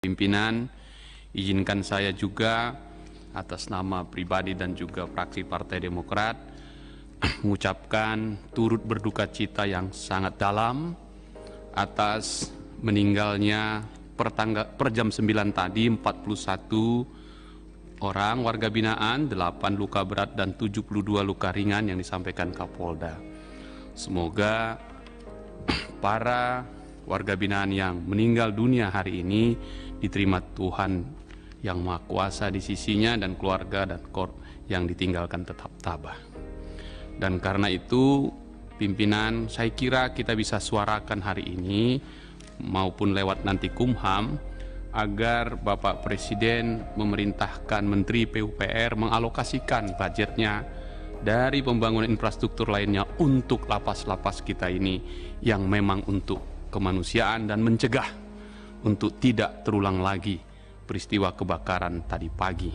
Pimpinan, izinkan saya juga atas nama pribadi dan juga fraksi Partai Demokrat mengucapkan turut berduka cita yang sangat dalam atas meninggalnya per jam 9 tadi 41 orang warga binaan, 8 luka berat dan 72 luka ringan yang disampaikan Kapolda. Semoga para warga binaan yang meninggal dunia hari ini diterima Tuhan yang Maha Kuasa di sisinya, dan keluarga dan yang ditinggalkan tetap tabah. Dan karena itu pimpinan, saya kira kita bisa suarakan hari ini maupun lewat nanti Kumham agar Bapak Presiden memerintahkan Menteri PUPR mengalokasikan budgetnya dari pembangunan infrastruktur lainnya untuk lapas-lapas kita ini yang memang untuk kemanusiaan dan mencegah untuk tidak terulang lagi peristiwa kebakaran tadi pagi.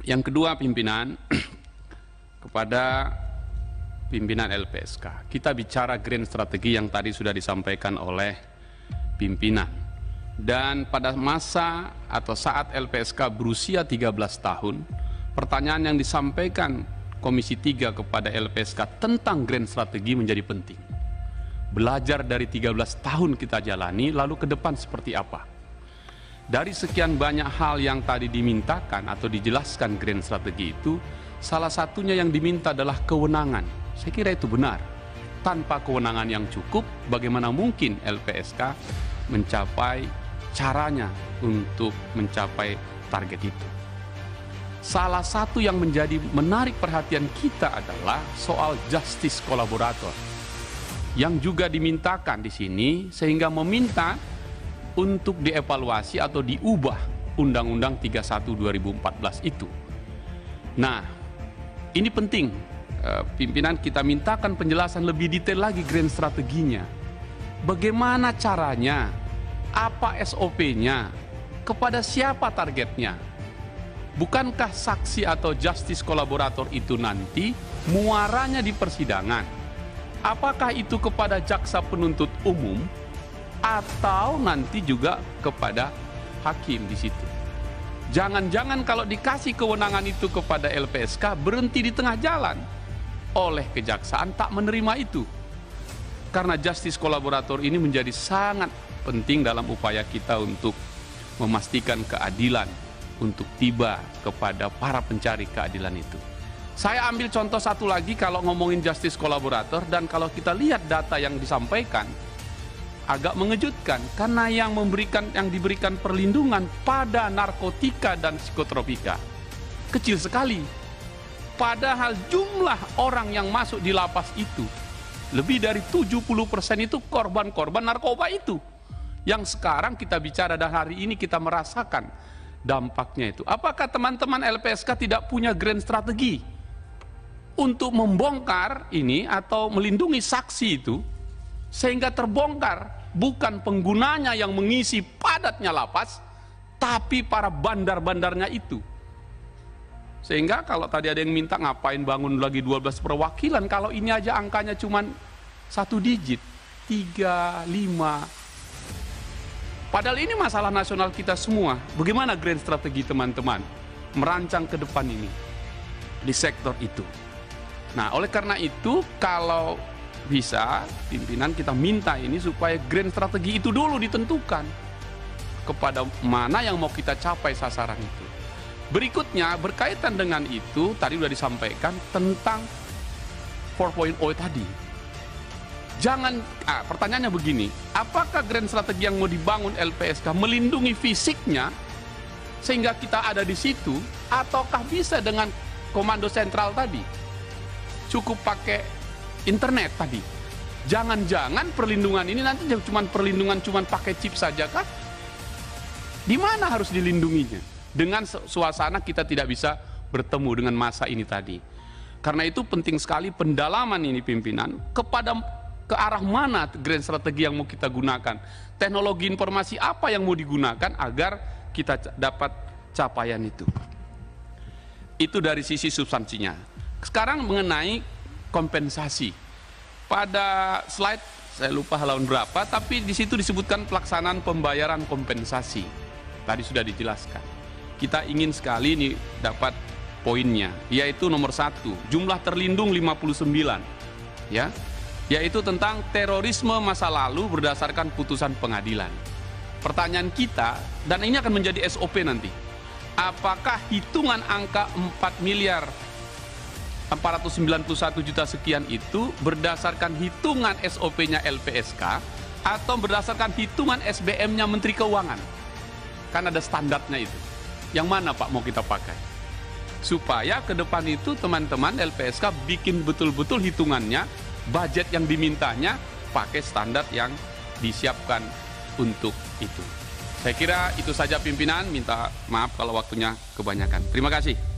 Yang kedua pimpinan, kepada pimpinan LPSK, kita bicara grand strategi yang tadi sudah disampaikan oleh pimpinan. Dan pada masa atau saat LPSK berusia 13 tahun, pertanyaan yang disampaikan Komisi 3 kepada LPSK tentang grand strategi menjadi penting. Belajar dari 13 tahun kita jalani, lalu ke depan seperti apa? Dari sekian banyak hal yang tadi dimintakan atau dijelaskan grand strategi itu, salah satunya yang diminta adalah kewenangan. Saya kira itu benar. Tanpa kewenangan yang cukup, bagaimana mungkin LPSK mencapai caranya untuk mencapai target itu? Salah satu yang menjadi menarik perhatian kita adalah soal justice kolaborator yang juga dimintakan di sini, sehingga meminta untuk dievaluasi atau diubah Undang-Undang 31 2014 itu. Nah, ini penting. Pimpinan, kita mintakan penjelasan lebih detail lagi grand strateginya. Bagaimana caranya? Apa SOP-nya? Kepada siapa targetnya? Bukankah saksi atau justice kolaborator itu nanti muaranya di persidangan? Apakah itu kepada jaksa penuntut umum atau nanti juga kepada hakim di situ? Jangan-jangan kalau dikasih kewenangan itu kepada LPSK berhenti di tengah jalan oleh kejaksaan tak menerima itu. Karena justice kolaborator ini menjadi sangat penting dalam upaya kita untuk memastikan keadilan untuk tiba kepada para pencari keadilan itu. Saya ambil contoh satu lagi kalau ngomongin justice kolaborator, dan kalau kita lihat data yang disampaikan agak mengejutkan, karena yang diberikan perlindungan pada narkotika dan psikotropika kecil sekali. Padahal jumlah orang yang masuk di lapas itu lebih dari 70% itu korban-korban narkoba itu. Yang sekarang kita bicara dan hari ini kita merasakan dampaknya itu. Apakah teman-teman LPSK tidak punya grand strategi untuk membongkar ini atau melindungi saksi itu sehingga terbongkar bukan penggunanya yang mengisi padatnya lapas, tapi para bandar-bandarnya itu? Sehingga kalau tadi ada yang minta ngapain bangun lagi 12 perwakilan, kalau ini aja angkanya cuma 1 digit, 3, 5. Padahal ini masalah nasional kita semua. Bagaimana grand strategi teman-teman merancang ke depan ini di sektor itu? Nah, oleh karena itu kalau bisa pimpinan kita minta ini supaya grand strategi itu dulu ditentukan kepada mana yang mau kita capai sasaran itu. Berikutnya berkaitan dengan itu tadi sudah disampaikan tentang 4.0 tadi. Pertanyaannya begini, apakah grand strategi yang mau dibangun LPSK melindungi fisiknya sehingga kita ada di situ, ataukah bisa dengan komando sentral tadi? Cukup pakai internet tadi. Jangan-jangan perlindungan ini nanti cuma pakai chip saja kah? Di mana harus dilindunginya? Dengan suasana kita tidak bisa bertemu dengan masa ini tadi. Karena itu penting sekali pendalaman ini pimpinan ke arah mana grand strategi yang mau kita gunakan. Teknologi informasi apa yang mau digunakan agar kita dapat capaian itu. Itu dari sisi substansinya. Sekarang mengenai kompensasi. Pada slide saya lupa halaman berapa, tapi di situ disebutkan pelaksanaan pembayaran kompensasi. Tadi sudah dijelaskan. Kita ingin sekali nih dapat poinnya, yaitu nomor 1, jumlah terlindung 59, ya, yaitu tentang terorisme masa lalu berdasarkan putusan pengadilan. Pertanyaan kita, dan ini akan menjadi SOP nanti, apakah hitungan angka 4 miliar 491 juta sekian itu berdasarkan hitungan SOP-nya LPSK atau berdasarkan hitungan SBM-nya Menteri Keuangan? Kan ada standarnya itu. Yang mana Pak mau kita pakai? Supaya ke depan itu teman-teman LPSK bikin betul-betul hitungannya, budget yang dimintanya pakai standar yang disiapkan untuk itu. Saya kira itu saja pimpinan, minta maaf kalau waktunya kebanyakan. Terima kasih.